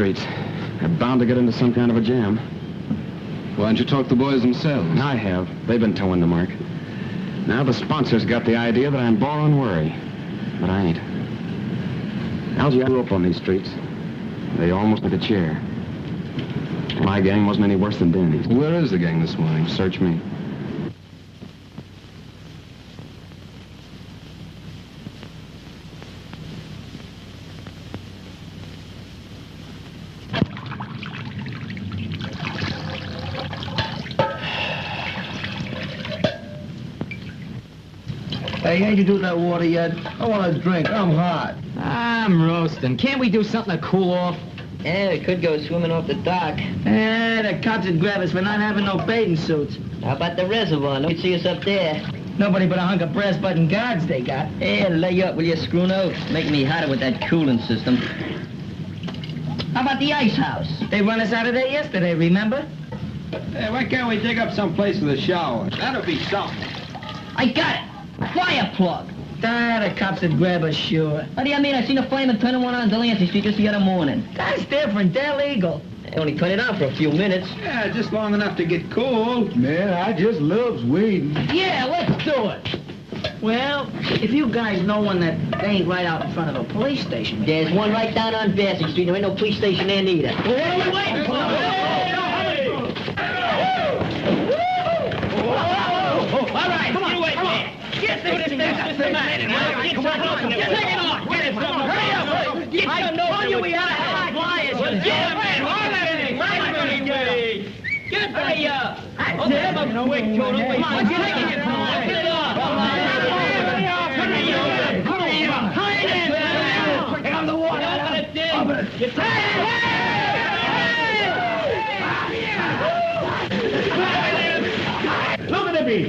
streets. They're bound to get into some kind of a jam. Why don't you talk to the boys themselves? I have. They've been towing the mark. Now the sponsors got the idea that I'm borrowing worry. But I ain't. Algy, I grew up on these streets. They almost took a chair. My gang wasn't any worse than Danny's. Where is the gang this morning? Search me. Hey, ain't you do that water yet? I want a drink. I'm hot. I'm roasting. Can't we do something to cool off? Yeah, we could go swimming off the dock. The cops would grab us for not having no bathing suits. How about the reservoir? Nobody'd see us up there. Nobody but a hunk of brass button guards they got. Yeah, lay up, will you, Scruno? Make me hotter with that cooling system. How about the ice house? They run us out of there yesterday, remember? Hey, why can't we dig up some place with a shower? That'll be something. I got it! Fire plug! The cops would grab us, sure. What do you mean? I seen a fireman turning one on Delancey Street just the other morning. That's different. They're legal. They only cut it on for a few minutes. Yeah, just long enough to get cool. Man, I just loves waiting. Yeah, let's do it! Well, if you guys know one that ain't right out in front of a police station... There's one right down on Bassett Street. There ain't no police station there neither. Well, what are we waiting for? All right, come on, you wait there. Get this thing up. Just a minute. Come on, take it off. Get it from him. Hurry up. I told you we had to have flyers. Yeah, man. Get ready up. Oh, have a quick total. Come on, take it off. Get it off. Get on the water. Open it, Dick.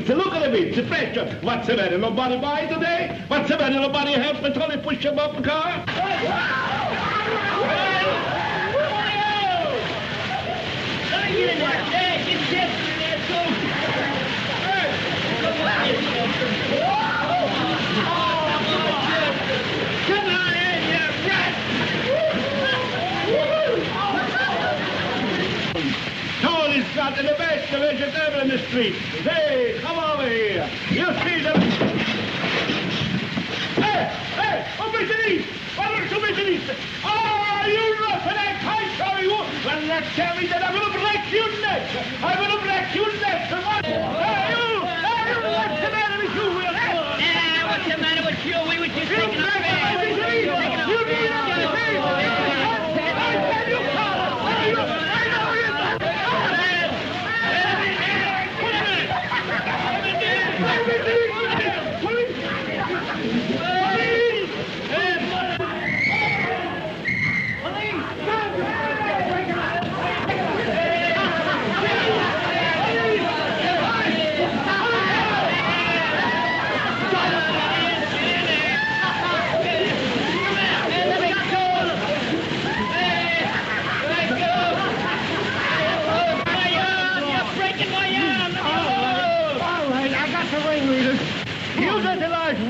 Look at the beach, the pressure. What's the matter? Nobody buy today? What's the matter? Nobody help me till they push him up the car? Get in there. Hey, get Jeff in there, too. Come on in, you rat. Tony's got the best vegetable in the street. Hey, come over here. You see them? Hey, Obesity! Obesity! Oh, you roughing that kite, sorry you. Well, let's tell me that I'm going to break your neck. I'm going to break your neck. Come on. Hey, you! What's the matter with you, Will? Yeah, what's the matter with you? We were just taking a bath. You need a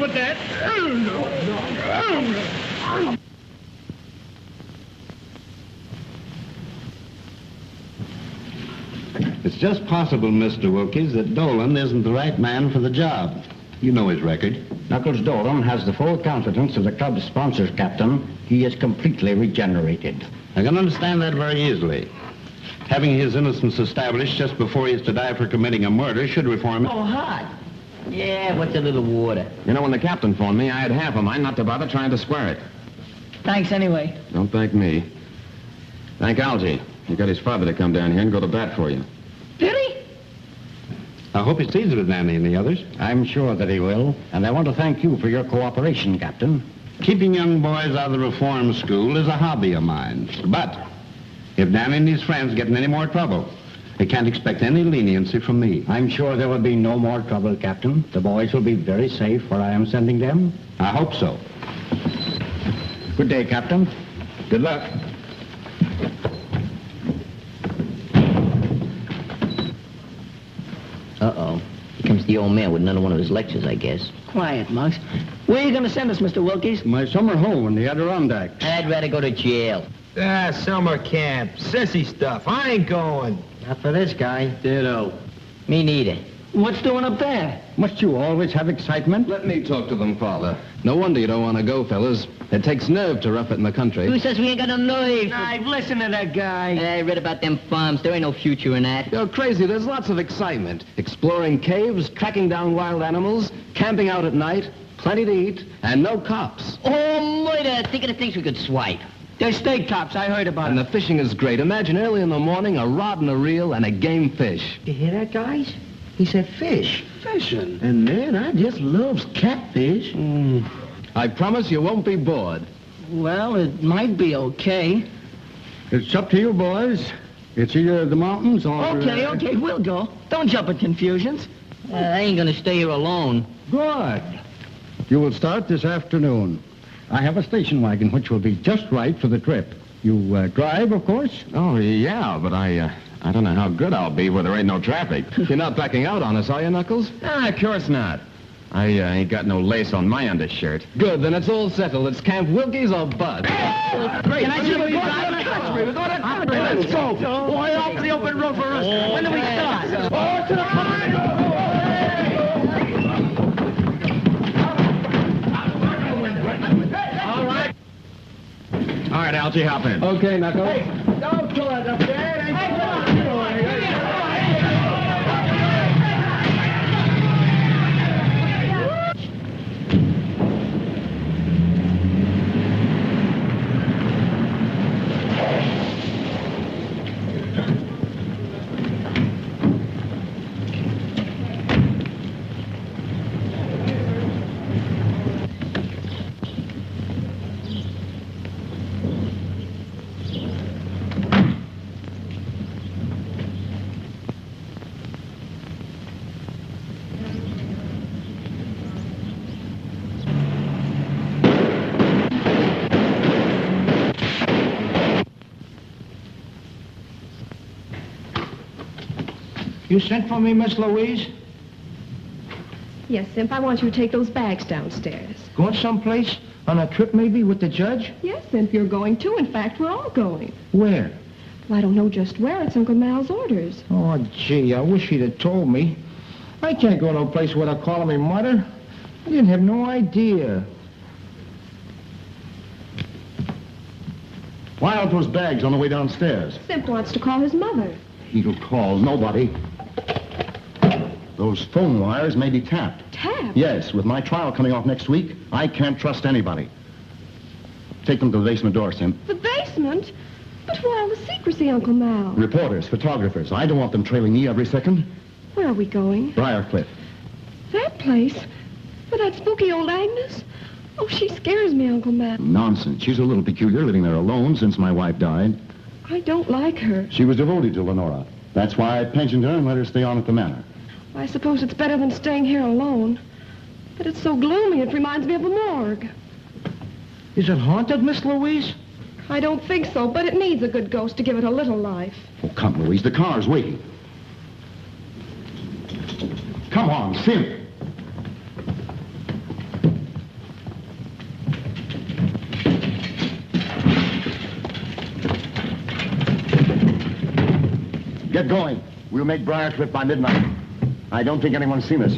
with that. It's just possible, Mr. Wilkes, that Dolan isn't the right man for the job. You know his record. Knuckles Dolan has the full confidence of the club's sponsors, Captain. He is completely regenerated. I can understand that very easily. Having his innocence established just before he is to die for committing a murder should reform him. Oh, hot. Yeah, what's a little water? You know, when the captain phoned me, I had half a mind not to bother trying to square it. Thanks anyway. Don't thank me. Thank Algy. He got his father to come down here and go to bat for you. Did he? I hope he sees with Nanny and the others. I'm sure that he will, and I want to thank you for your cooperation, Captain. Keeping young boys out of the reform school is a hobby of mine. But if Nanny and his friends get in any more trouble, they can't expect any leniency from me. I'm sure there will be no more trouble, Captain. The boys will be very safe where I am sending them. I hope so. Good day, Captain. Good luck. Uh-oh. Here comes the old man with another one of his lectures, I guess. Quiet, Monks. Where are you going to send us, Mr. Wilkes? My summer home in the Adirondacks. I'd rather go to jail. Ah, summer camp. Sissy stuff. I ain't going. Not for this guy. Ditto. Me neither. What's doing up there? Must you always have excitement? Let me talk to them, Father. No wonder you don't want to go, fellas. It takes nerve to rough it in the country. Who says we ain't got no nerve? I've listened to that guy. I read about them farms. There ain't no future in that. You're crazy. There's lots of excitement. Exploring caves, tracking down wild animals, camping out at night, plenty to eat, and no cops. Oh, murder! Think of the things we could swipe. There's steak tops. I heard about And it. the fishing is great. Imagine early in the morning, a rod and a reel and a game fish. You hear that, guys? He said fish. Fishing. And man, I just loves catfish. I promise you won't be bored. Well, it might be okay. It's up to you, boys. It's either the mountains or... Okay, we'll go. Don't jump at confusions. I ain't gonna stay here alone. Good. You will start this afternoon. I have a station wagon which will be just right for the trip. You drive, of course? Oh, yeah, but I don't know how good I'll be where there ain't no traffic. You're not backing out on us, are you, Knuckles? Ah, of course not. I ain't got no lace on my undershirt. Good, then it's all settled. It's Camp Wilkes or Bud. Can I see you drive? Let's go. Boy, off the open road for us. When do we start? Oh, to the All right, Algy, hop in. Okay, Knuckles. Don't do it up there. You sent for me, Miss Louise? Yes, Simp, I want you to take those bags downstairs. Going someplace? On a trip, maybe, with the judge? Yes, Simp, you're going too. In fact, we're all going. Where? Well, I don't know just where. It's Uncle Mal's orders. Oh, gee, I wish he'd have told me. I can't go no place without calling me mother. I didn't have no idea. Why aren't those bags on the way downstairs? Simp wants to call his mother. He'll call nobody. Those phone wires may be tapped. Tapped? Yes, with my trial coming off next week, I can't trust anybody. Take them to the basement door, Sim. The basement? But why all the secrecy, Uncle Mal? Reporters, photographers. I don't want them trailing me every second. Where are we going? Briarcliff. That place? For that spooky old Agnes? Oh, she scares me, Uncle Mal. Nonsense. She's a little peculiar, living there alone since my wife died. I don't like her. She was devoted to Lenora. That's why I pensioned her and let her stay on at the manor. I suppose it's better than staying here alone. But it's so gloomy, it reminds me of a morgue. Is it haunted, Miss Louise? I don't think so, but it needs a good ghost to give it a little life. Oh, come, Louise. The car's waiting. Come on, Sim. Get going. We'll make Briarcliff by midnight. I don't think anyone's seen us.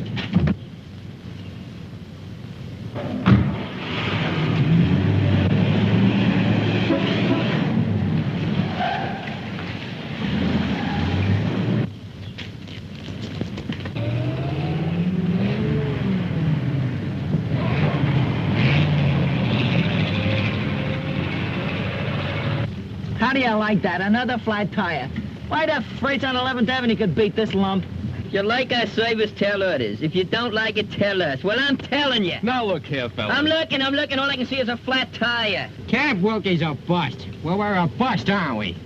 How do you like that? Another flat tire. Why the freights on 11th Avenue could beat this lump? If you like our service, tell others. If you don't like it, tell us. Well, I'm telling you. Now look here, fellas. I'm looking. All I can see is a flat tire. Camp Wilkes a bust. Well, we're a bust, aren't we?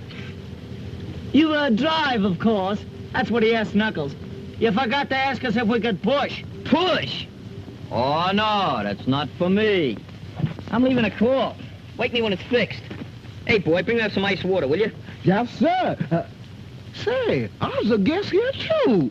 You drive, of course. That's what he asked Knuckles. You forgot to ask us if we could push. Push? Oh, no, that's not for me. I'm leaving a call. Wake me when it's fixed. Hey, boy, bring me up some ice water, will you? Yes, sir. Say, I was a guest here, too.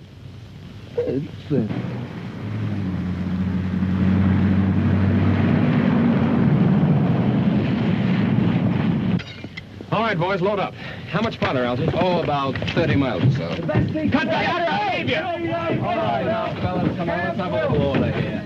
right, boys, load up. How much farther, Algy? Oh, about 30 miles or so. Cut that out of behavior! All right, now, fellas, come on, let's have a little order here.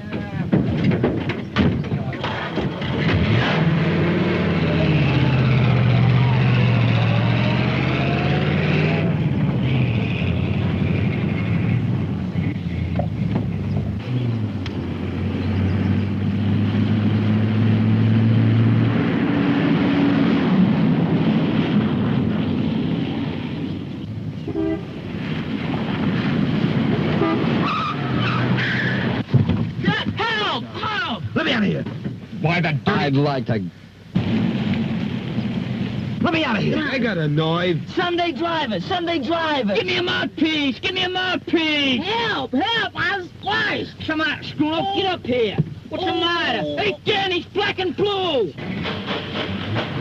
Why, the dirty... I'd like to... Let me out of here. I got annoyed. Sunday driver, Sunday driver. Give me a mouthpiece, give me a mouthpiece. Help, I was squashed. Come on, Scruno, get up here. What's the matter? Hey, Dan, he's black and blue.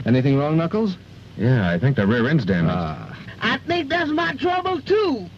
Anything wrong, Knuckles? Yeah, I think the rear end's damaged. I think that's my trouble, too.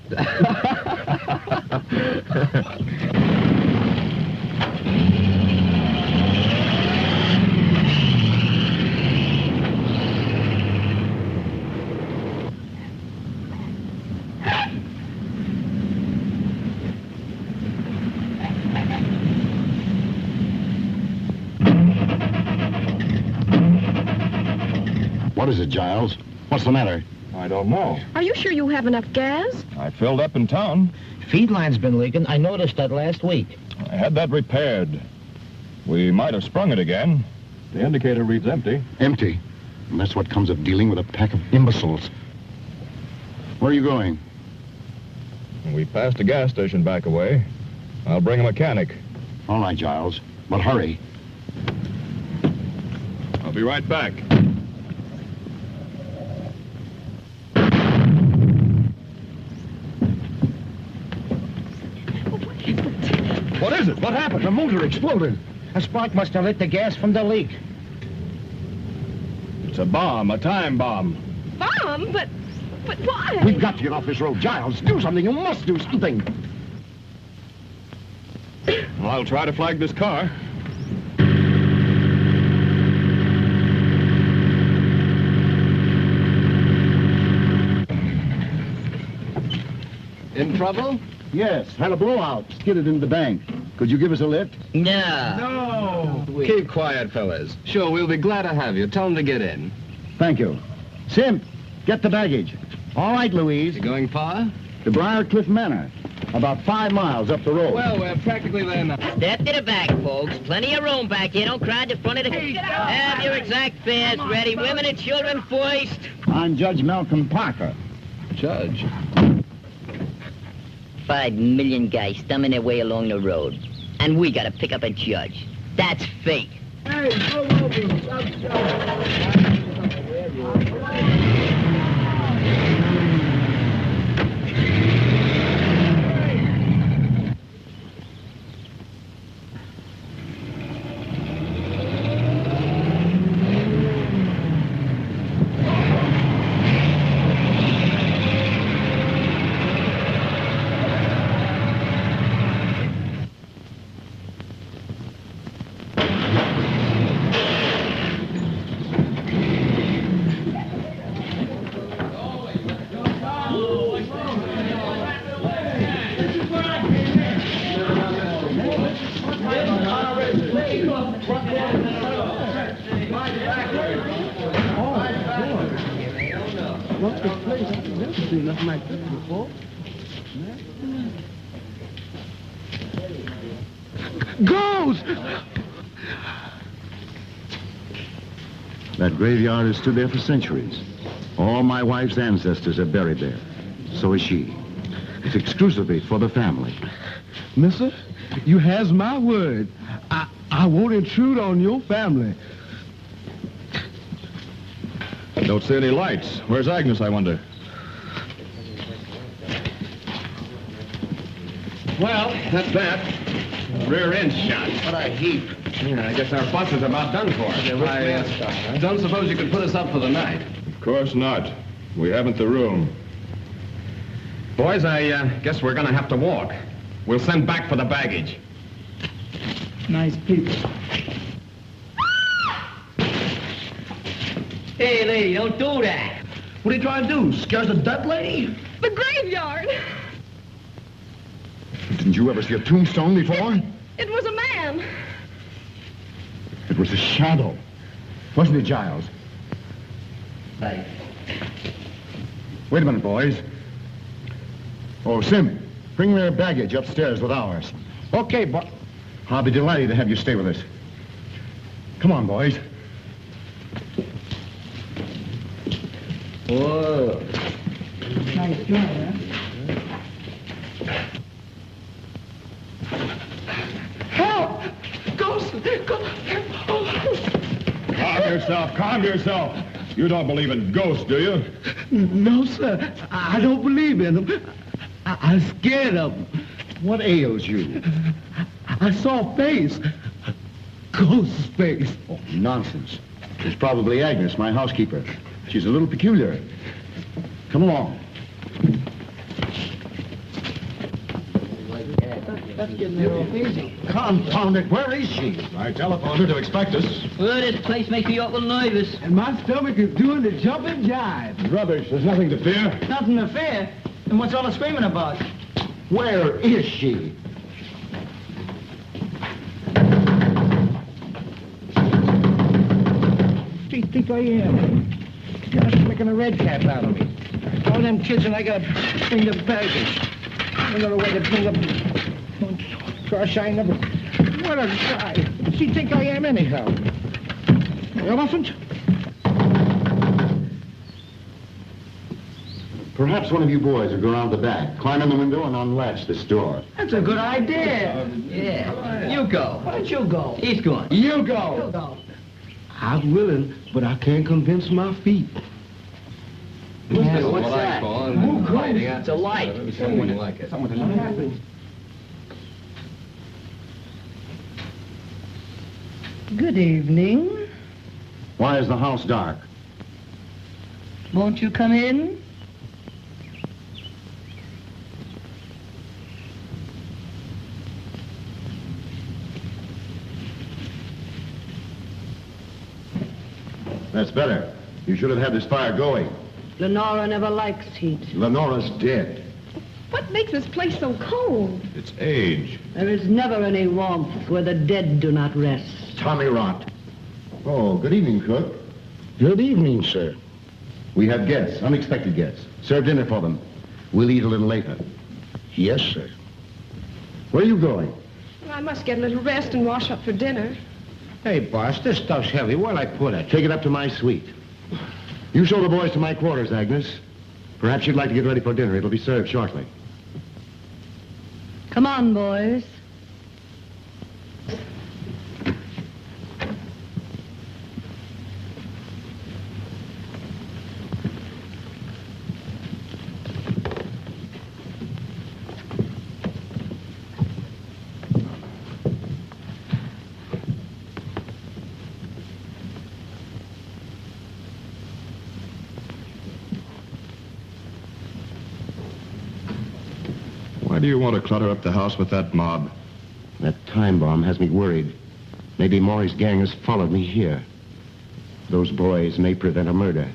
What is it, Giles? What's the matter? I don't know. Are you sure you have enough gas? I filled up in town. Feed line's been leaking. I noticed that last week. I had that repaired. We might have sprung it again. The indicator reads empty. Empty. And that's what comes of dealing with a pack of imbeciles. Where are you going? We passed a gas station back away. I'll bring a mechanic. All right, Giles. But hurry. I'll be right back. What is it? What happened? The motor exploded. A spark must have lit the gas from the leak. It's a bomb, a time bomb. Bomb? But why? We've got to get off this road. Giles, do something. You must do something. Well, I'll try to flag this car. In trouble? Yes, had a blowout. Skidded into the bank. Could you give us a lift? No. Keep quiet, fellas. Sure, we'll be glad to have you. Tell them to get in. Thank you. Simp, get the baggage. All right, Louise. You going far? To Briarcliff Manor. About 5 miles up the road. Well, we're practically there now. Step to the back, folks. Plenty of room back here. Don't crowd the front of the... Have your exact fares ready. Women and children first. I'm Judge Malcolm Parker. Judge? 5 million guys thumbing their way along the road. And we gotta pick up a judge. That's fate. Hey, go over. Ghost! That graveyard has stood there for centuries. All my wife's ancestors are buried there. So is she. It's exclusively for the family. Mister, you has my word. I won't intrude on your family. Don't see any lights. Where's Agnes, I wonder? Well, that's that. Rear end shot. What a heap. Yeah, I guess our bus is about done for. I don't suppose you could put us up for the night. Of course not. We haven't the room. Boys, I guess we're gonna have to walk. We'll send back for the baggage. Nice people. Hey, lady, don't do that. What are you trying to do? Scares the dead lady? The graveyard. Didn't you ever see a tombstone before? It was a man. It was a shadow. Wasn't it, Giles? Right. Wait a minute, boys. Oh, Sim, bring their baggage upstairs with ours. Okay, but... I'll be delighted to have you stay with us. Come on, boys. Whoa. Nice job, huh? Help! Ghost! Calm yourself. You don't believe in ghosts, do you? No, sir. I don't believe in them. I'm scared of them. What ails you? I saw a face. Ghost's face. Oh, nonsense. It's probably Agnes, my housekeeper. She's a little peculiar. Come along. That's getting a little easy. Confound it, where is she? I telephoned her to expect us. Well, this place makes me awful nervous. And my stomach is doing the jumping jive. Rubbish, there's nothing to fear. Nothing to fear. And what's all the screaming about? Where is she? What do you think I am? Just making a red cap out of me. All them kids and I gotta bring the baggage. Another way to bring up... Gosh, I never... What a guy. What does he think I am anyhow? Elephant? Perhaps one of you boys will go around the back, climb in the window, and unlatch this door. That's a good idea. Yeah. You go. Why don't you go? He's going. You go. I'm willing, but I can't convince my feet. What's that? It's a light. Something like it. What happened? Good evening. Why is the house dark? Won't you come in? That's better. You should have had this fire going. Lenora never likes heat. Lenora's dead. What makes this place so cold? It's age. There is never any warmth where the dead do not rest. Tommy rot. Oh, good evening, cook. Good evening, sir. We have guests, unexpected guests. Serve dinner for them. We'll eat a little later. Yes, sir. Where are you going? Well, I must get a little rest and wash up for dinner. Hey, boss, this stuff's heavy. Where'll I put it? Take it up to my suite. You show the boys to my quarters, Agnes. Perhaps you'd like to get ready for dinner. It'll be served shortly. Come on, boys. Why do you want to clutter up the house with that mob? That time bomb has me worried. Maybe Maury's gang has followed me here. Those boys may prevent a murder.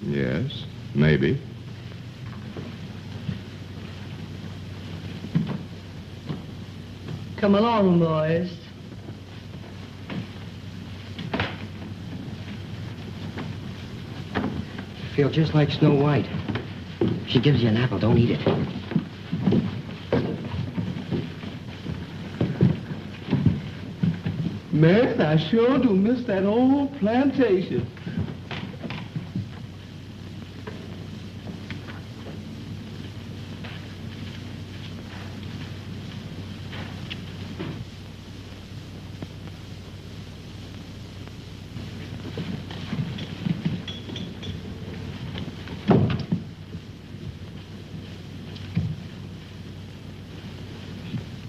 Yes, maybe. Come along, boys. I feel just like Snow White. If she gives you an apple, don't eat it. Man, I sure do miss that old plantation.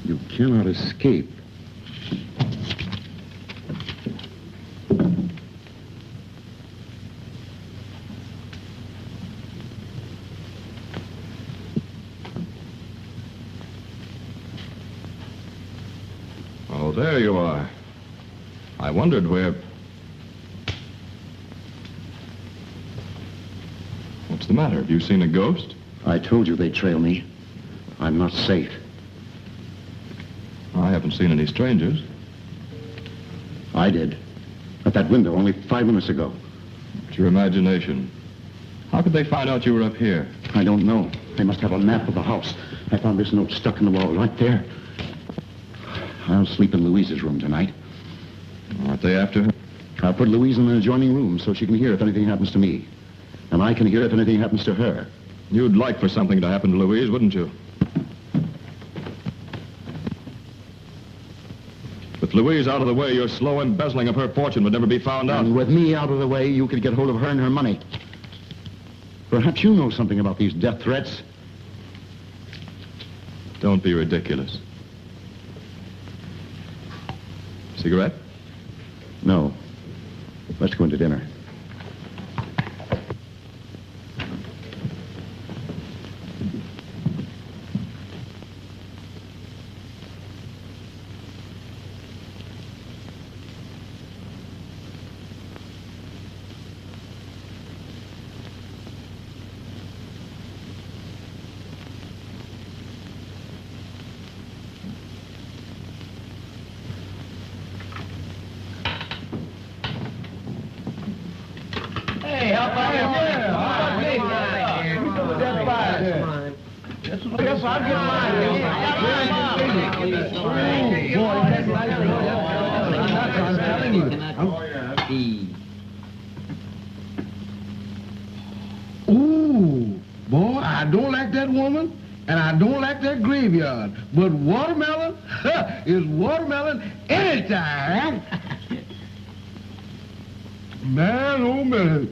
You cannot escape. Oh, there you are. I wondered where... What's the matter? Have you seen a ghost? I told you they'd trail me. I'm not safe. I haven't seen any strangers. I did. At that window only 5 minutes ago. It's your imagination. How could they find out you were up here? I don't know. They must have a map of the house. I found this note stuck in the wall right there. I'll sleep in Louise's room tonight. Aren't they after her? I'll put Louise in an adjoining room so she can hear if anything happens to me. And I can hear if anything happens to her. You'd like for something to happen to Louise, wouldn't you? With Louise out of the way, your slow embezzling of her fortune would never be found out. And with me out of the way, you could get hold of her and her money. Perhaps you know something about these death threats. Don't be ridiculous. Cigarette? No. Let's go into dinner. Ooh, boy, I don't like that woman, and I don't like that graveyard. But watermelon is watermelon anytime. Man, oh man.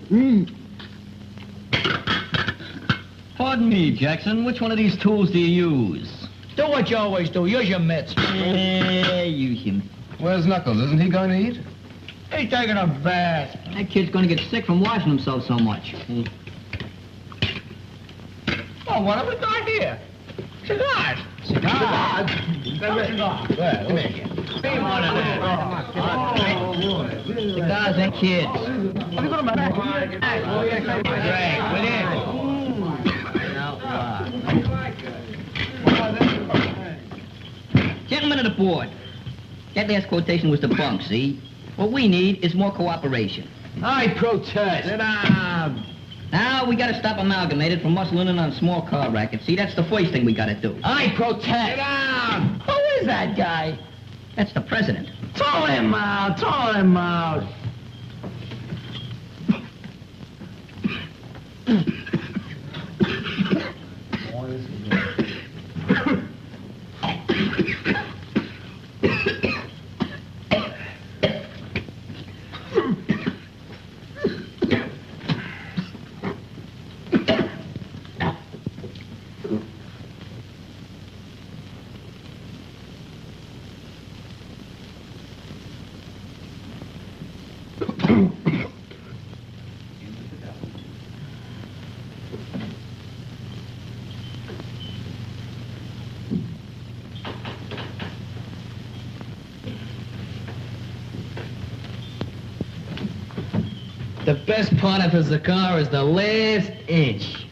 Pardon me, Jackson. Which one of these tools do you use? Do what you always do. Use your mitts. Use him. Where's Knuckles? Isn't he going to eat? He's taking a bath. That kid's gonna get sick from washing himself so much. Oh, what have we got here? Cigars. Cigars? Cigars. Well, come here. Be one of them. Cigars and kids. Drink, will you? Gentlemen of the board, that last quotation was the bunk, see? What we need is more cooperation. I protest. Sit down. Now, we gotta stop Amalgamated from muscling in on small car rackets. See, that's the first thing we gotta do. I protest. Sit down. Who is that guy? That's the president. Throw him out. Throw him out. The best part of a cigar is the last inch.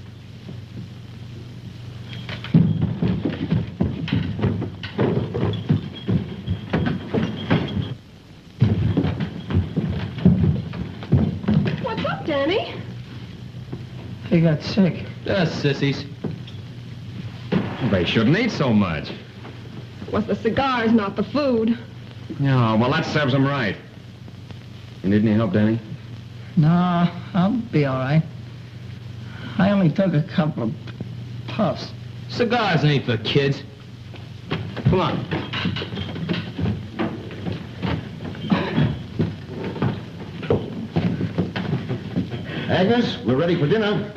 What's up, Danny? He got sick. Sissies. They shouldn't eat so much. It was the cigars, not the food. No, well, that serves them right. You need any help, Danny? No, I'll be all right. I only took a couple of puffs. Cigars ain't for kids. Come on. Agnes, we're ready for dinner.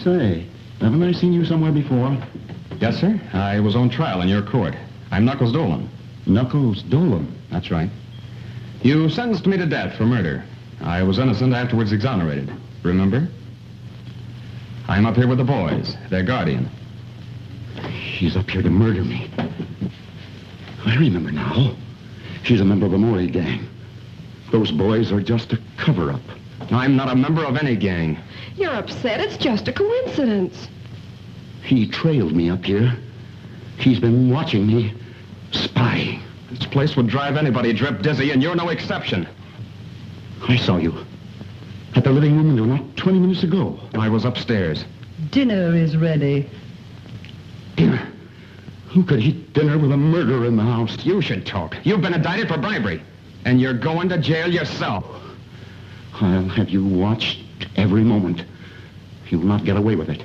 Say, haven't I seen you somewhere before? Yes, sir. I was on trial in your court. I'm Knuckles Dolan. Knuckles Dolan? That's right. You sentenced me to death for murder. I was innocent, afterwards exonerated. Remember? I'm up here with the boys, their guardian. She's up here to murder me. I remember now. She's a member of the Maury gang. Those boys are just a cover-up. I'm not a member of any gang. You're upset. It's just a coincidence. He trailed me up here. He's been watching me, spying. This place would drive anybody drip dizzy, and you're no exception. I saw you at the living room window not 20 minutes ago. I was upstairs. Dinner is ready. Dinner? Who could eat dinner with a murderer in the house? You should talk. You've been indicted for bribery, and you're going to jail yourself. I'll have you watched every moment. You'll not get away with it.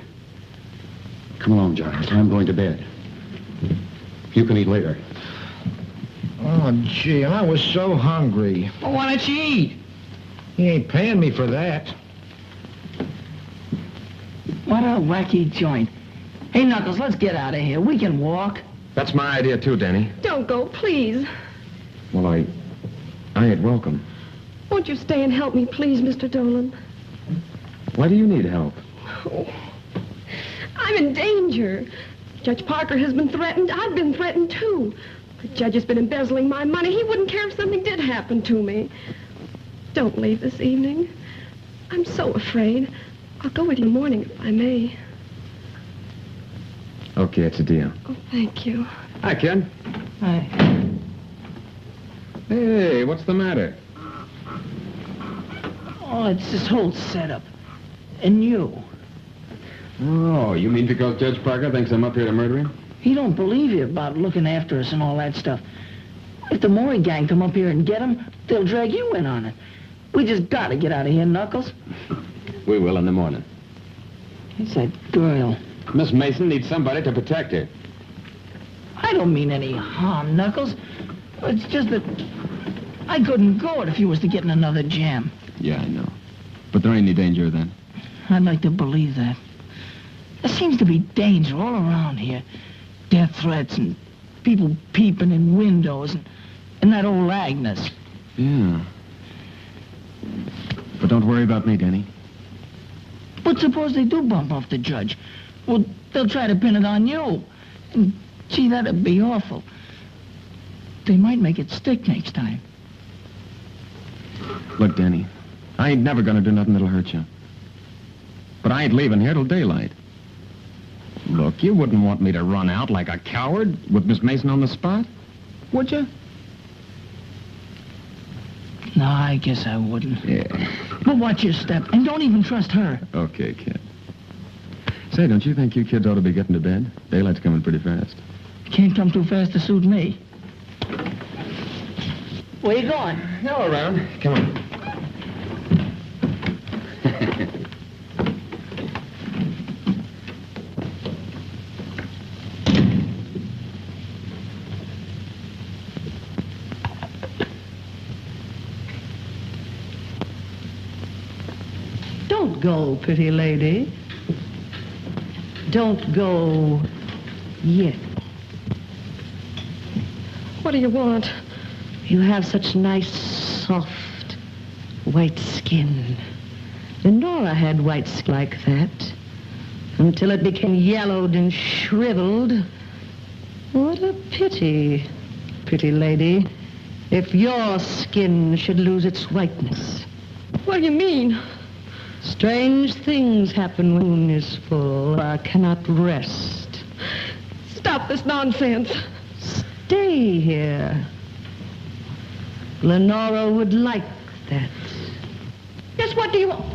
Come along, Giles. I'm going to bed. You can eat later. Oh, gee, I was so hungry. Well, why don't you eat? He ain't paying me for that. What a wacky joint. Hey, Knuckles, let's get out of here. We can walk. That's my idea, too, Danny. Don't go, please. Well, I ain't welcome. Won't you stay and help me, please, Mr. Dolan? Why do you need help? Oh, I'm in danger. Judge Parker has been threatened. I've been threatened, too. The judge has been embezzling my money. He wouldn't care if something did happen to me. Don't leave this evening. I'm so afraid. I'll go with you in the morning if I may. Okay, it's a deal. Oh, thank you. Hi, kid. Hi. Hey, what's the matter? Oh, it's this whole setup. And you. Oh, you mean because Judge Parker thinks I'm up here to murder him? He don't believe you about looking after us and all that stuff. If the Maury gang come up here and get him, they'll drag you in on it. We just gotta get out of here, Knuckles. We will in the morning. It's that girl. Miss Mason needs somebody to protect her. I don't mean any harm, Knuckles. It's just that I couldn't go it if you was to get in another jam. Yeah, I know. But there ain't any danger then. I'd like to believe that. There seems to be danger all around here. Death threats and people peeping in windows and that old Agnes. Yeah. But don't worry about me, Danny. But suppose they do bump off the judge. Well, they'll try to pin it on you. And, gee, that'd be awful. They might make it stick next time. Look, Danny, I ain't never gonna do nothing that'll hurt you. But I ain't leaving here till daylight. Look, you wouldn't want me to run out like a coward with Miss Mason on the spot, would you? No, I guess I wouldn't. Yeah. But watch your step, and don't even trust her. Okay, kid. Say, don't you think you kids ought to be getting to bed? Daylight's coming pretty fast. Can't come too fast to suit me. Where you going? No, around. Come on. Don't go, pretty lady. Don't go yet. What do you want? You have such nice, soft, white skin. Lenora had white skin like that until it became yellowed and shriveled. What a pity, pretty lady, if your skin should lose its whiteness. What do you mean? Strange things happen when the moon is full. I cannot rest. Stop this nonsense. Stay here. Lenora would like that. Just what do you want?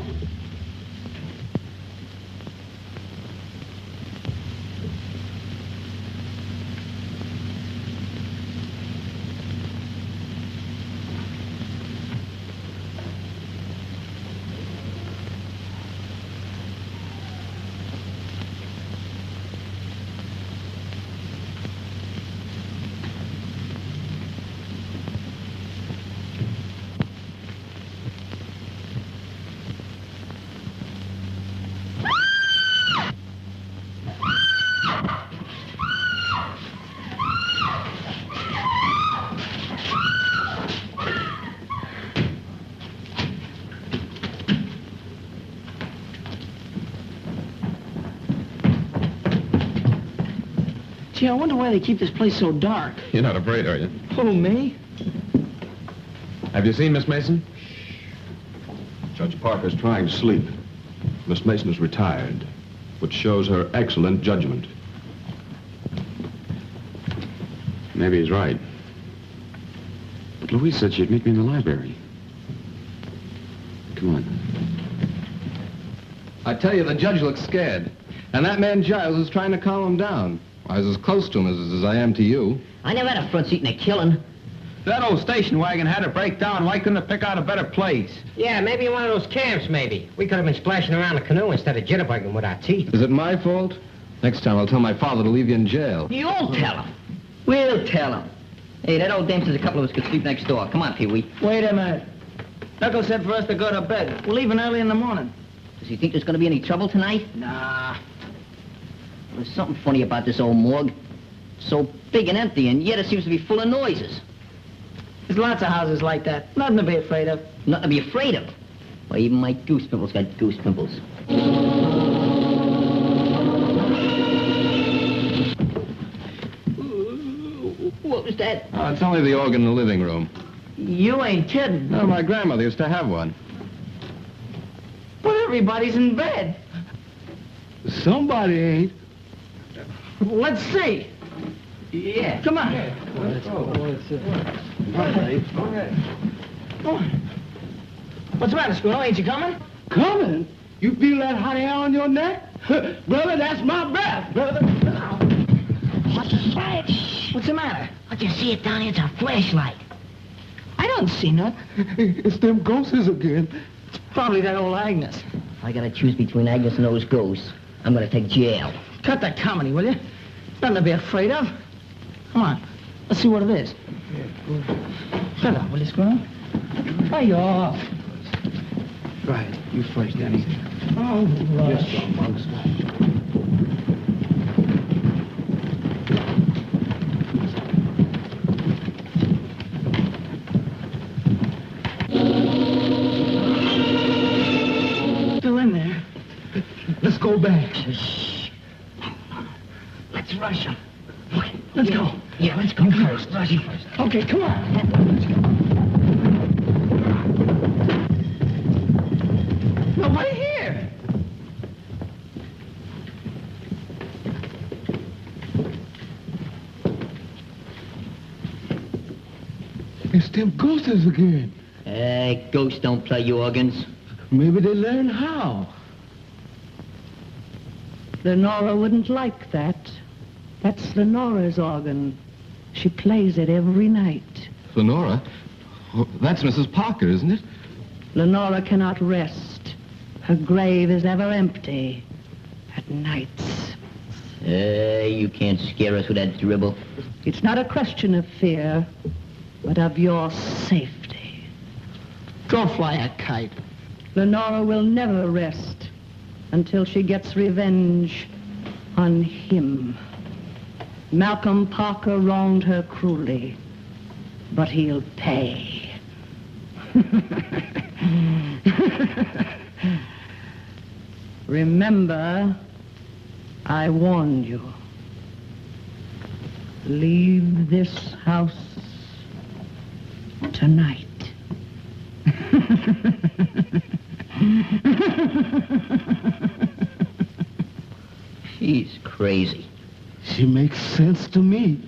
Gee, I wonder why they keep this place so dark. You're not afraid, are you? Who, me? Have you seen Miss Mason? Judge Parker's trying to sleep. Miss Mason is retired, which shows her excellent judgment. Maybe he's right. But Louise said she'd meet me in the library. Come on. I tell you, the judge looks scared. And that man Giles is trying to calm him down. I was as close to him as I am to you. I never had a front seat in a killing. That old station wagon had to break down. Why couldn't it pick out a better place? Yeah, maybe in one of those camps, maybe. We could have been splashing around the canoe instead of jitterbugging with our teeth. Is it my fault? Next time I'll tell my father to leave you in jail. You'll tell him. We'll tell him. Hey, that old dame says a couple of us could sleep next door. Come on, Peewee. Wait a minute. Knuckles said for us to go to bed. We're leaving early in the morning. Does he think there's going to be any trouble tonight? Nah. There's something funny about this old morgue. So big and empty, and yet it seems to be full of noises. There's lots of houses like that. Nothing to be afraid of. Nothing to be afraid of. Why, even my goose pimples got goose pimples. What was that? Oh, it's only the organ in the living room. You ain't kidding. No, my grandmother used to have one. But everybody's in bed. Somebody ain't. Let's see. Yeah. Come on. Let's go. Come on. What's the matter, Scruno? Ain't you coming? Coming? You feel that hot air on your neck? Brother, that's my breath, brother. What's the matter? I can see it down here. It's a flashlight. I don't see nothing. It's them ghosts again. Probably that old Agnes. If I gotta choose between Agnes and those ghosts, I'm gonna take jail. Cut that comedy, will you? Nothing to be afraid of. Come on. Let's see what it is. Shut up, will you, Scruno? Hurry off. Right. You first, Danny. Oh, Yes, rush. John Monks. Still in there. Let's go back. Let's rush him. Let's go. Yeah, let's go first. Rush him first. Okay, come on. Nobody here. It's them ghosts again. Ghosts don't play organs. Maybe they learn how. Lenora wouldn't like that. That's Lenora's organ. She plays it every night. Lenora? Oh, that's Mrs. Parker, isn't it? Lenora cannot rest. Her grave is ever empty at nights. You can't scare us with that dribble. It's not a question of fear, but of your safety. Go fly a kite. Lenora will never rest until she gets revenge on him. Malcolm Parker wronged her cruelly, but he'll pay. Remember, I warned you. Leave this house tonight. She's crazy. She makes sense to me.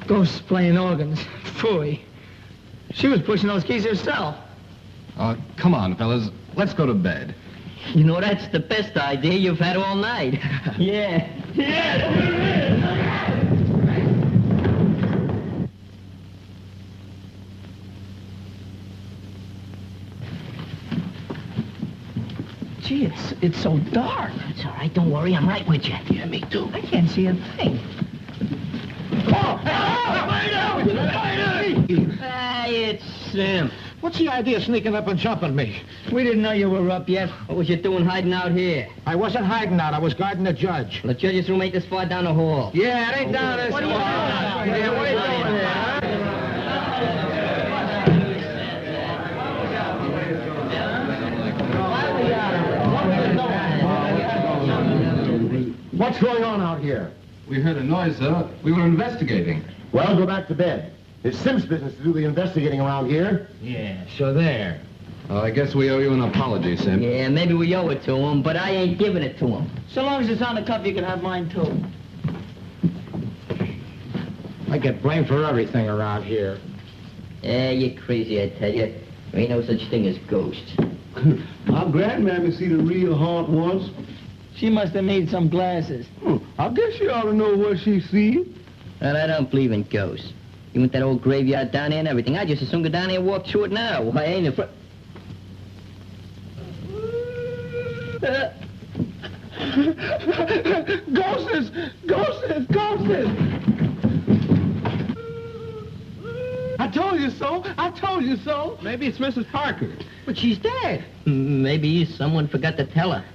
Ghosts playing organs. Phooey. She was pushing those keys herself. Come on, fellas. Let's go to bed. You know, that's the best idea you've had all night. Yeah. Gee, it's so dark. It's all right. Don't worry. I'm right with you. Yeah, me too. I can't see a thing. It's Sim. What's the idea of sneaking up and jumping me? We didn't know you were up yet. What was you doing hiding out here? I wasn't hiding out. I was guarding the judge. Well, the judge's room ain't this far down the hall. Yeah, it ain't down this What are you doing? Yeah, what are you doing there, huh? What's going on out here? We heard a noise, sir. We were investigating. Well, go back to bed. It's Sim's business to do the investigating around here. Yeah, so there. Well, I guess we owe you an apology, Sim. Yeah, maybe we owe it to him, but I ain't giving it to him. So long as it's on the cup, you can have mine, too. I get blamed for everything around here. Yeah, you're crazy, I tell you. There ain't no such thing as ghosts. Our grandmammy see the real haunt once. She must have made some glasses. I guess you ought to know what she see. Well, I don't believe in ghosts. You want that old graveyard down there and everything. I just as soon go down there and walk through it now. Why, I ain't afraid. Ghosts! Ghosts! Ghosts! I told you so. I told you so. Maybe it's Mrs. Parker. But she's dead. Maybe someone forgot to tell her.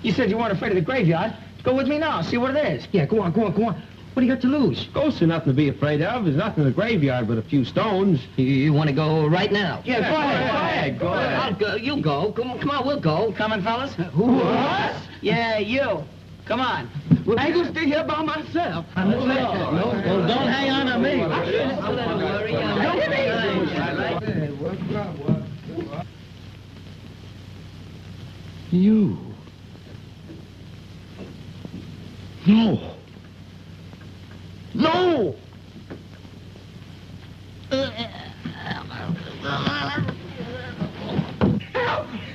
You said you weren't afraid of the graveyard. Go with me now. See what it is. Yeah, go on. What do you got to lose? Ghosts are nothing to be afraid of. There's nothing in the graveyard but a few stones. You want to go right now? Yeah, go ahead. Go ahead. I'll go. You go. Come on, we'll go. Coming, fellas? Who? Us? Yeah, you. Come on. Well, I ain't gonna stay here by myself. Well, don't hang on to me. You. No. No! Help!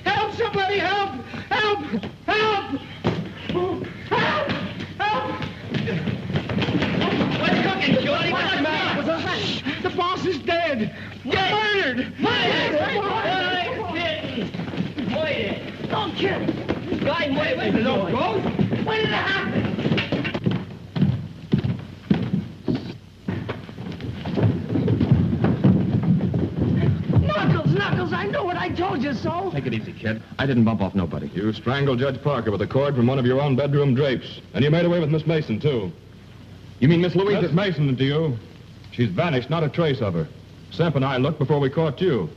Help! Somebody help! Help! Help! Help! Help! What's cooking, Shorty? What's the matter? The boss is dead! Murdered! Wait! Don't kill him. Guy, wait. No ghost? When did it happen? Knuckles, I know what I told you so. Take it easy, kid. I didn't bump off nobody. You strangled Judge Parker with a cord from one of your own bedroom drapes. And you made away with Miss Mason, too. You mean Miss Louise? Miss Mason to you. She's vanished, not a trace of her. Semp and I looked before we caught you.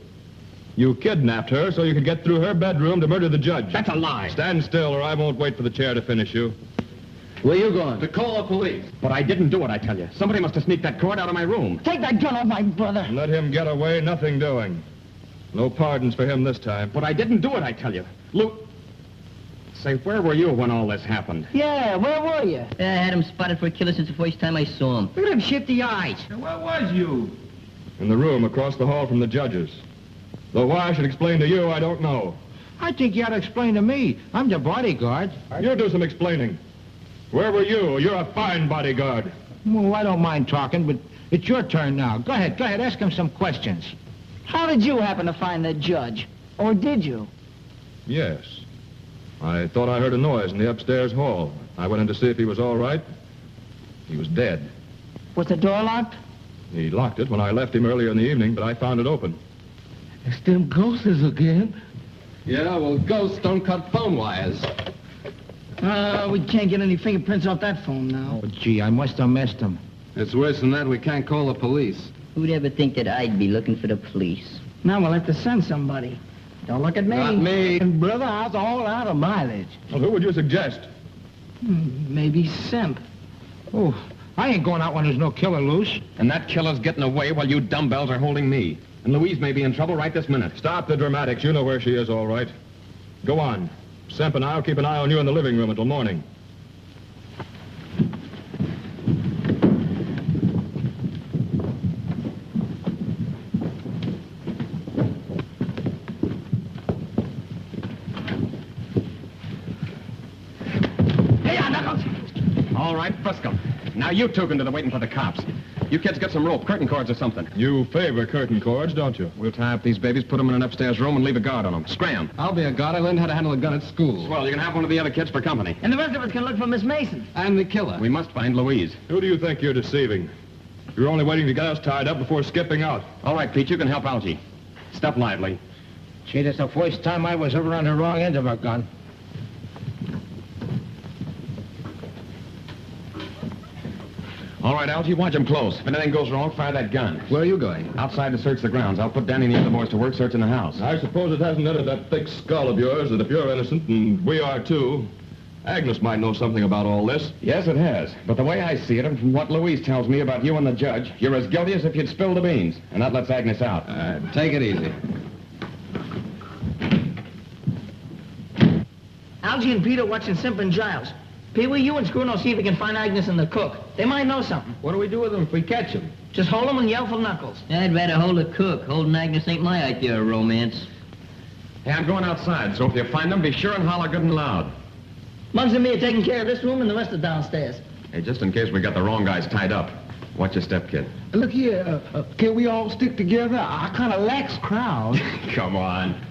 You kidnapped her so you could get through her bedroom to murder the judge. That's a lie. Stand still or I won't wait for the chair to finish you. Where you going? To call the police. But I didn't do it, I tell you. Somebody must have sneaked that cord out of my room. Take that gun off my brother. Let him get away, nothing doing. No pardons for him this time. But I didn't do it, I tell you. Say, where were you when all this happened? Yeah, where were you? I had him spotted for a killer since the first time I saw him. Look at him shifty eyes. Where was you? In the room across the hall from the judges. Though why I should explain to you, I don't know. I think you ought to explain to me. I'm the bodyguard. You do some explaining. Where were you? You're a fine bodyguard. Well, I don't mind talking, but it's your turn now. Go ahead, ask him some questions. How did you happen to find the judge? Or did you? Yes. I thought I heard a noise in the upstairs hall. I went in to see if he was all right. He was dead. Was the door locked? He locked it when I left him earlier in the evening, but I found it open. It's them ghosts again. Yeah, well, ghosts don't cut phone wires. We can't get any fingerprints off that phone now. Oh, gee, I must have missed him. It's worse than that. We can't call the police. Who'd ever think that I'd be looking for the police? Now we'll have to send somebody. Don't look at me. Not me. And brother, I was all out of mileage. Well, who would you suggest? Maybe Simp. Oh, I ain't going out when there's no killer loose. And that killer's getting away while you dumbbells are holding me. And Louise may be in trouble right this minute. Stop the dramatics. You know where she is, all right. Go on. Semp and I'll keep an eye on you in the living room until morning. All right, Frisco. Now you two can do the waiting for the cops. You kids get some rope, curtain cords or something. You favor curtain cords, don't you? We'll tie up these babies, put them in an upstairs room, and leave a guard on them. Scram. I'll be a guard. I learned how to handle a gun at school. Well, you can have one of the other kids for company. And the rest of us can look for Miss Mason. I'm the killer. We must find Louise. Who do you think you're deceiving? You're only waiting to get us tied up before skipping out. All right, Pete, you can help Algy. Step lively. Gee, that's the first time I was ever on the wrong end of a gun. All right, Algy, watch him close. If anything goes wrong, fire that gun. Where are you going? Outside to search the grounds. I'll put Danny and the other boys to work searching the house. I suppose it hasn't entered that thick skull of yours that if you're innocent, and we are too, Agnes might know something about all this. Yes, it has. But the way I see it, and from what Louise tells me about you and the judge, you're as guilty as if you'd spilled the beans. And that lets Agnes out. Take it easy. Algy and Peter watching Simp and Giles. Peewee, you and Scruno see if you can find Agnes and the cook. They might know something. What do we do with them if we catch them? Just hold them and yell for Knuckles. I'd rather hold the cook. Holding Agnes ain't my idea of romance. Hey, I'm going outside, so if you find them, be sure and holler good and loud. Muggs and me are taking care of this room and the rest are downstairs. Hey, just in case we got the wrong guys tied up. Watch your step, kid. Look here, can we all stick together? I kind of lax crowd. Come on.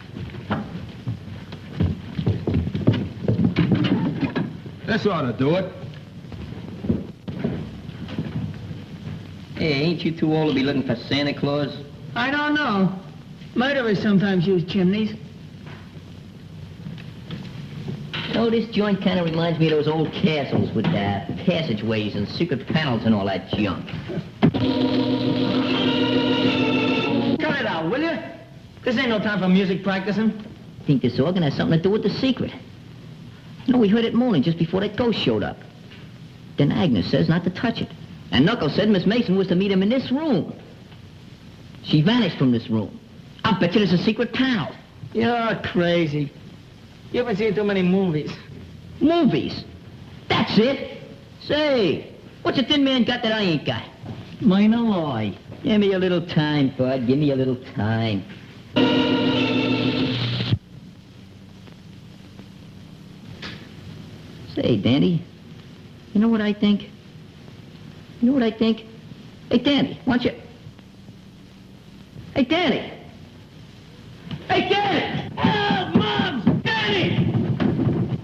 This ought to do it. Hey, ain't you too old to be looking for Santa Claus? I don't know. Murderers sometimes use chimneys. You know, this joint kind of reminds me of those old castles with passageways and secret panels and all that junk. Cut it out, will you? This ain't no time for music practicing. I think this organ has something to do with the secret. You know, we heard it moaning just before that ghost showed up. Then Agnes says not to touch it. And Knuckles said Miss Mason was to meet him in this room. She vanished from this room. I'll bet you there's a secret panel. You're crazy. You haven't seen too many movies. Movies? That's it. Say, what's a thin man got that I ain't got? Mine alloy. Give me a little time, bud. Give me a little time. Say, Danny, you know what I think? You know what I think? Hey, Danny, why don't you... Hey, Danny! Hey, Danny! Oh, Muggs! Danny!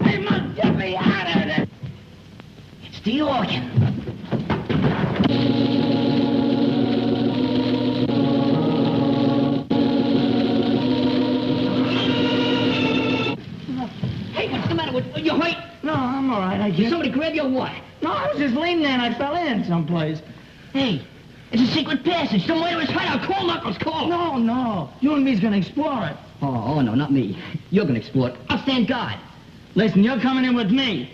Hey, Muggs, get me out of there! It's the organ. Hey, what's the matter with you? Hurt? No, I'm all right, I Did guess. somebody grab you or what? No, I was just leaning there and I fell in someplace. Hey, it's a secret passage. The murderer's hideout. Call Knuckles, call. No. You and me's gonna explore it. Oh, no, not me. You're gonna explore it. I'll stand guard. Listen, you're coming in with me.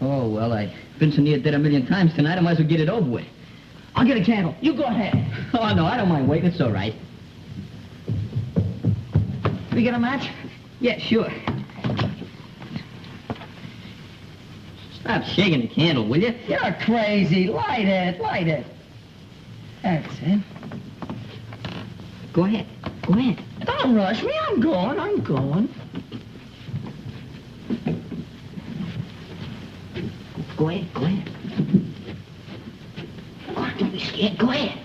Oh, well, I've been so near dead a million times tonight, I might as well get it over with. I'll get a candle. You go ahead. Oh, no, I don't mind waiting. It's all right. We get a match? Yeah, sure. Stop shaking the candle, will you? You're crazy. Light it. That's it. Go ahead. Go ahead. Don't rush me. I'm going. Go ahead. Come on, don't be scared. Go ahead.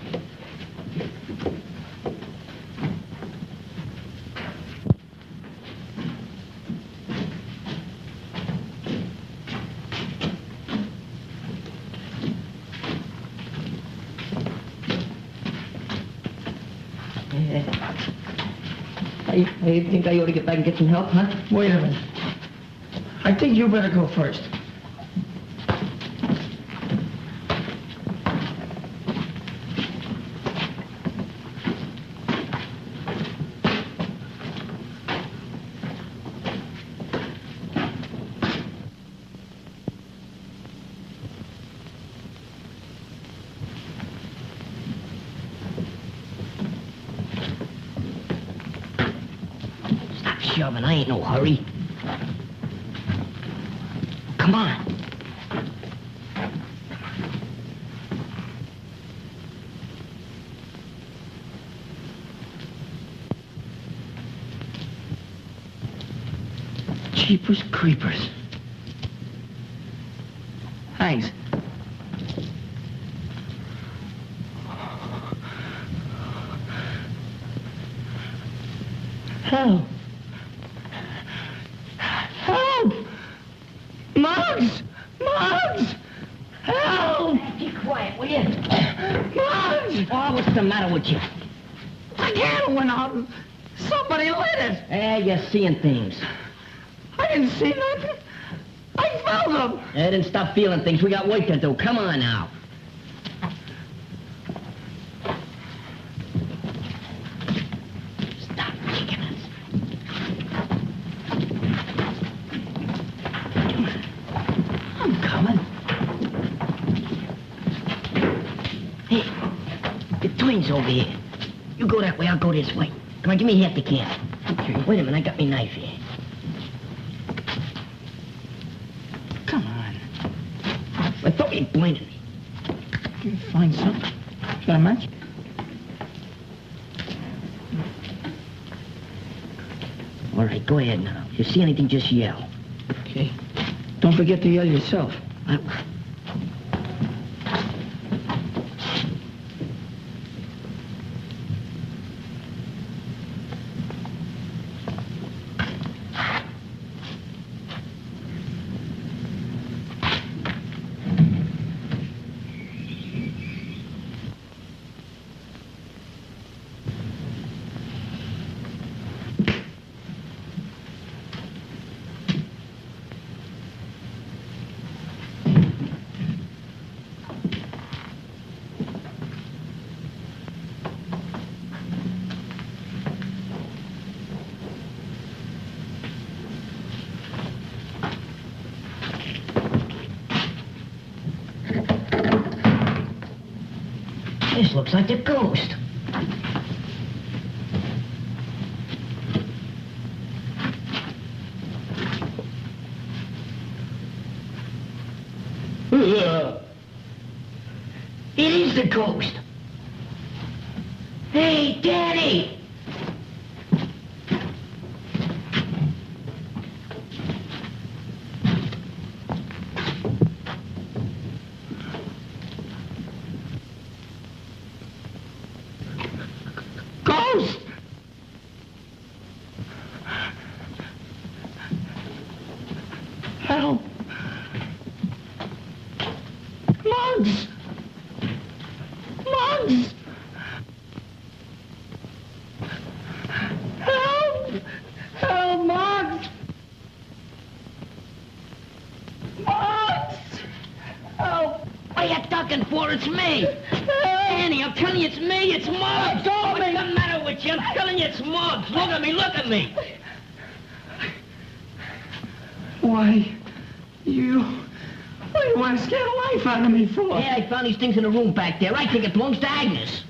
I think I ought to get back and get some help, huh? Wait a minute. I think you better go first. Shoving. I ain't no hurry. Come on. Jeepers creepers. Haines. Help! Muggs! Help! Be quiet, will you? Muggs! Oh, what's the matter with you? The candle went out and somebody lit it. You're seeing things. I didn't see nothing. I felt them. Then stop feeling things. We got work to do. Come on now. Stop kicking us. I'm coming. Hey, the twins over here. You go that way, I'll go this way. Come on, give me half the can. Okay. Wait a minute, I got me knife here. I thought you blinded me. Find something. Got a match? All right, go ahead now. If you see anything, just yell. Okay. Don't forget to yell yourself. This looks like a ghost. It is the ghost. Hey, Daddy! Ghost! Help! Mugs! Mugs! Help! Help, Mugs! Mugs! Help! What are you ducking for? It's me! Annie, I'm telling you, it's me! It's Muggs! What's the matter with you? I'm telling you, it's Muggs! Look at me! Look at me! Why, you want to scare the life out of me for? Yeah, I found these things in the room back there. I think it belongs to Agnes.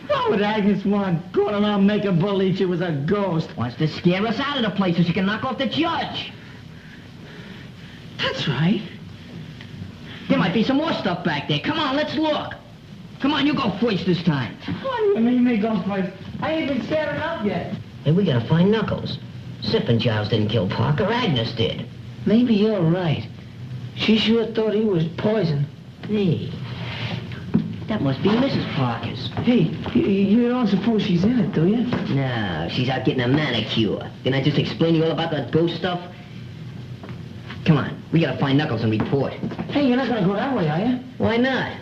What would Agnes want? Going around making believe she was a ghost. Wants to scare us out of the place so she can knock off the judge. That's right. There might be some more stuff back there. Come on, let's look. Come on, you go first this time. What do you mean me go first? I ain't been staring up yet. Hey, we gotta find Knuckles. Sippin' Giles didn't kill Parker. Agnes did. Maybe you're right. She sure thought he was poison. Hey, that must be Mrs. Parker's. Hey, you don't suppose she's in it, do you? No, she's out getting a manicure. Didn't I just explain to you all about that ghost stuff? Come on, we gotta find Knuckles and report. Hey, you're not gonna go that way, are you? Why not?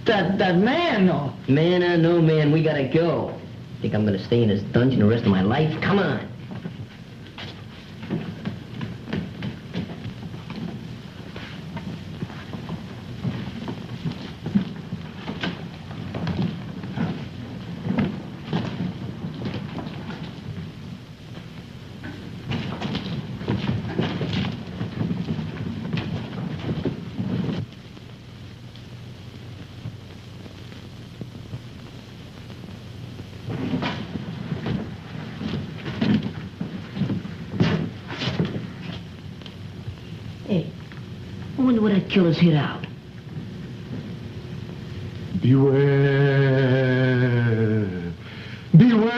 That man, though. Man or no man, we gotta go. Think I'm gonna stay in this dungeon the rest of my life? Come on. I wonder where that killer's hid out. Beware! Beware!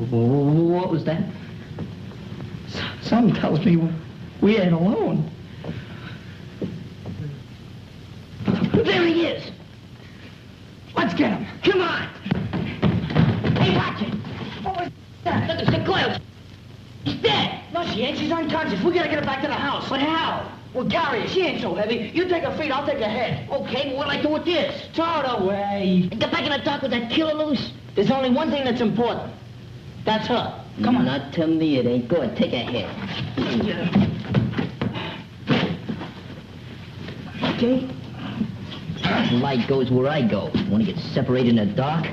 What was that? Something tells me we ain't alone. There he is! Let's get him. Come on! Hey, watch it! What was that? Look, it's the glimpse! She's dead! No, she ain't. She's unconscious. We gotta get her back to the house. But how? We'll carry her. She ain't so heavy. You take her feet, I'll take her head. Okay, but what'll I do with this? Throw it away. Get back in the dark with that killer loose? There's only one thing that's important. That's her. Come on. Not to me, it ain't. Go ahead, take her head. Okay? Light goes where I go. Want to get separated in the dark?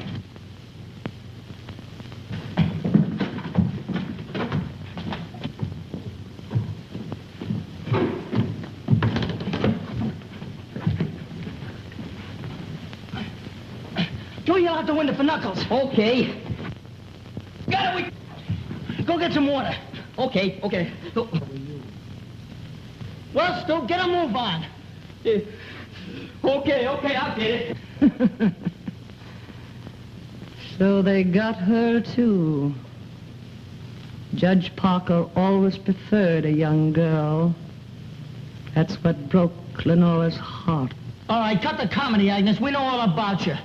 Go yell out the window for Knuckles. Okay. Got it. Go get some water. Okay. Well, Stu, get a move on. Okay, I'll get it. So they got her, too. Judge Parker always preferred a young girl. That's what broke Lenora's heart. All right, cut the comedy, Agnes. We know all about you.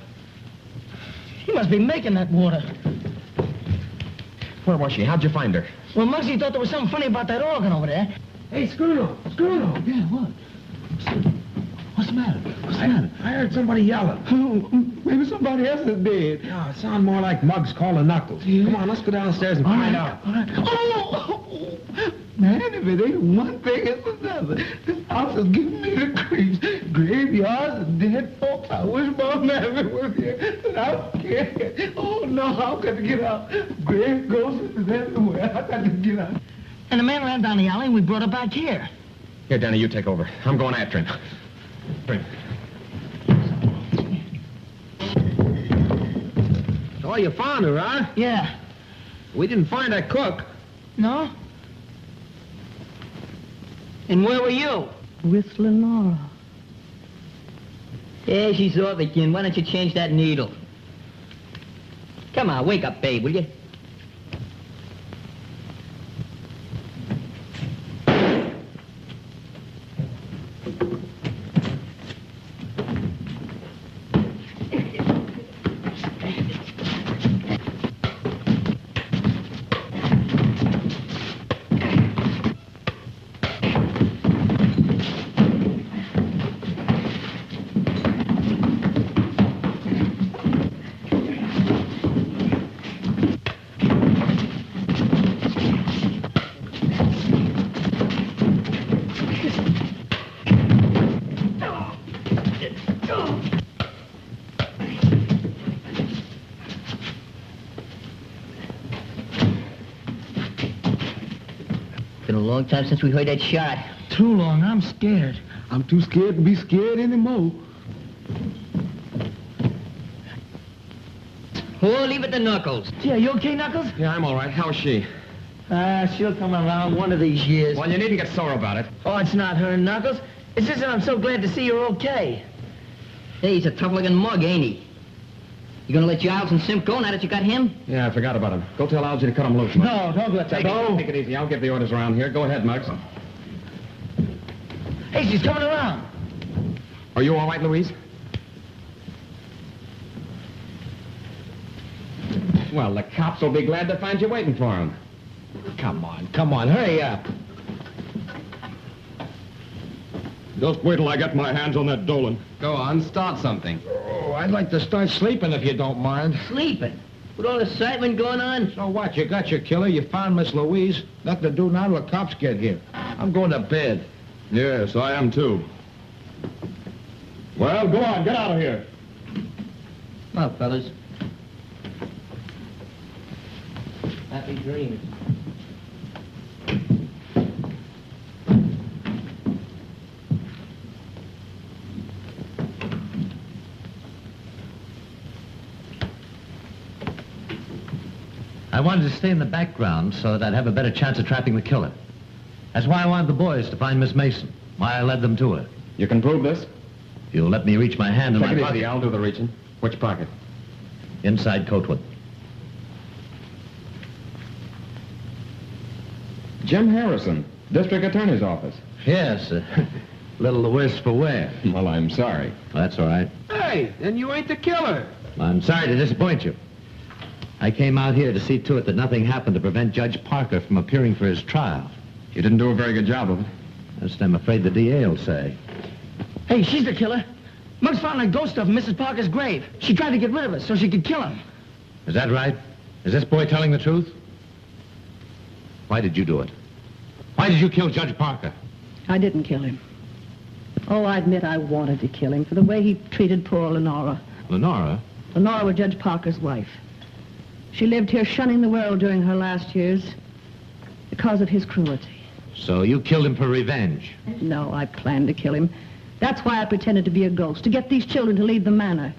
He must be making that water. Where was she? How'd you find her? Well, Muggsy thought there was something funny about that organ over there. Hey, Scruno. Yeah, what? What's the matter? I heard somebody yelling. Oh, maybe somebody else is dead. No, it sounded more like Muggs calling Knuckles. Yeah. Come on, let's go downstairs and find out. All right. Oh, man, if it ain't one thing, it's another. This house is giving me the creeps. Graveyards and dead folks. I wish my mammy was here, but I'm scared. Oh, no, I've got to get out. Grave ghosts is everywhere. I've got to get out. And the man ran down the alley, and we brought her back here. Here, Danny, you take over. I'm going after him. Oh, you found her, huh? Yeah. We didn't find that cook. No? And where were you? With Lenora. Yeah, she's off again. Why don't you change that needle? Come on, wake up, babe, will you? Been a long time since we heard that shot. Too long. I'm scared. I'm too scared to be scared anymore. Oh, leave it to Knuckles. Yeah, you okay, Knuckles? Yeah, I'm all right. How's she? She'll come around one of these years. Well, you needn't get sore about it. Oh, it's not her, Knuckles. It's just that I'm so glad to see you're okay. Hey, he's a tough-looking mug, ain't he? You gonna let Giles and Simp go now that you got him? Yeah, I forgot about him. Go tell Algy to cut him loose, Muggs. No, don't let that go. Take it easy. I'll give the orders around here. Go ahead, Muggs. Hey, she's coming around. Are you all right, Louise? Well, the cops will be glad to find you waiting for them. Come on, hurry up. Just wait till I get my hands on that Dolan. Go on, start something. Oh, I'd like to start sleeping if you don't mind. Sleeping? With all the excitement going on? So what? You got your killer, you found Miss Louise. Nothing to do now till the cops get here. I'm going to bed. Yes, I am too. Well, go on, get out of here. Well, fellas. Happy dreams. I wanted to stay in the background so that I'd have a better chance of trapping the killer. That's why I wanted the boys to find Miss Mason, why I led them to her. You can prove this? If you'll let me reach my hand in Take my it pocket. easy. I'll do the reaching. Which pocket? Inside coatwood. Jim Harrison, District Attorney's Office. Yes, a little the worse for wear. Well, I'm sorry. That's all right. Hey, then you ain't the killer. I'm sorry to disappoint you. I came out here to see to it that nothing happened to prevent Judge Parker from appearing for his trial. You didn't do a very good job of it. That's what I'm afraid the DA will say. Hey, she's the killer. Muggs found a ghost of Mrs. Parker's grave. She tried to get rid of us so she could kill him. Is that right? Is this boy telling the truth? Why did you do it? Why did you kill Judge Parker? I didn't kill him. Oh, I admit I wanted to kill him for the way he treated poor Lenora. Lenora? Lenora was Judge Parker's wife. She lived here shunning the world during her last years because of his cruelty. So you killed him for revenge? No, I planned to kill him. That's why I pretended to be a ghost, to get these children to leave the manor.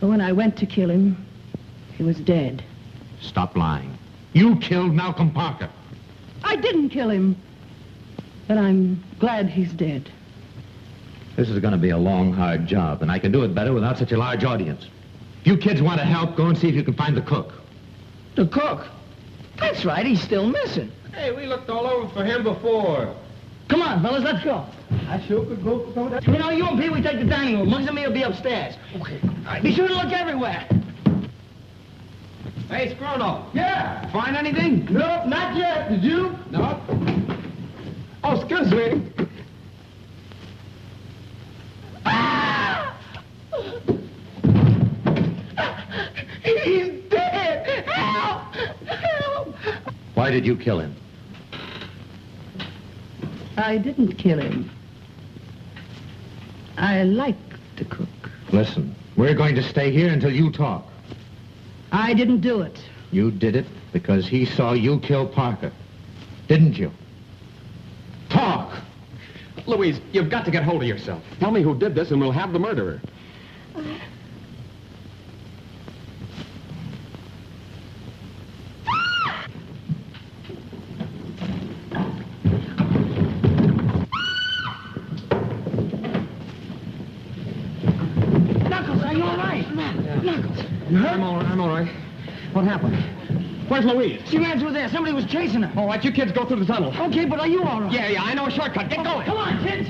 But when I went to kill him, he was dead. Stop lying. You killed Malcolm Parker. I didn't kill him. But I'm glad he's dead. This is going to be a long, hard job, and I can do it better without such a large audience. If you kids want to help, go and see if you can find the cook. The cook? That's right, he's still missing. Hey, we looked all over for him before. Come on, fellas, let's go. I sure could go for some of that. You know, you and Peewee take the dining room. Muggs and me will be upstairs. Okay. All right, be sure to look everywhere. Hey, Scruno. Yeah. Find anything? Nope, not yet. Did you? No. Oh, excuse me. He's dead. Help! Help! Why did you kill him? I didn't kill him. I like to cook. Listen, we're going to stay here until you talk. I didn't do it. You did it because he saw you kill Parker. Didn't you? Talk! Louise, you've got to get hold of yourself. Tell me who did this and we'll have the murderer. Knuckles, are you all right? Knuckles. You hurt? I'm all right. What happened? Where's Louise? She ran through there. Somebody was chasing her. All right, you kids go through the tunnel. Okay, but are you all right? Yeah, I know a shortcut. Get going. Come on, kids.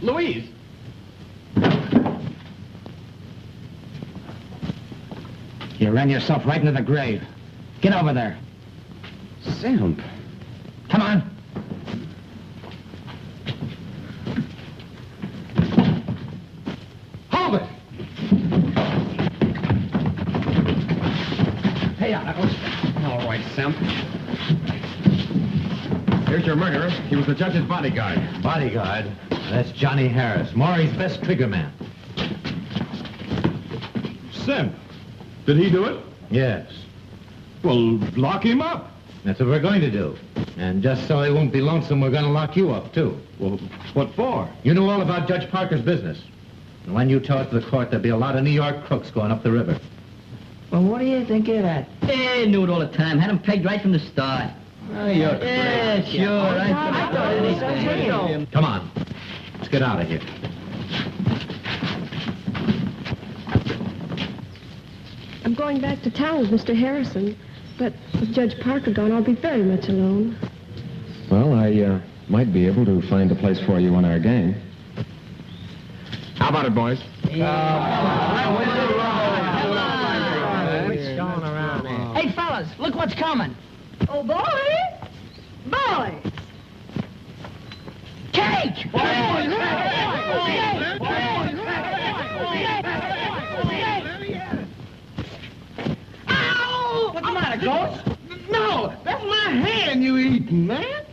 Louise! You ran yourself right into the grave. Get over there. Sam. Come on. Hold it! Hey, Knuckles. All right, Sam. Here's your murderer. He was the judge's bodyguard. Bodyguard? That's Johnny Harris, Maury's best trigger man. Sim, did he do it? Yes. Well, lock him up. That's what we're going to do. And just so he won't be lonesome, we're going to lock you up, too. Well, what for? You know all about Judge Parker's business. And when you tell it to the court, there'll be a lot of New York crooks going up the river. Well, what do you think of that? Hey, knew it all the time. Had him pegged right from the start. Oh, you're Yeah, sure. I thought anything. Come on. Let's get out of here. I'm going back to town with Mr. Harrison, but with Judge Parker gone, I'll be very much alone. Well, I might be able to find a place for you on our gang. How about it, boys? Hey, fellas, look what's coming. Oh, boy! Boy! Cake! Ow! What's the matter, Ghost? No, that's my hand you eating, man.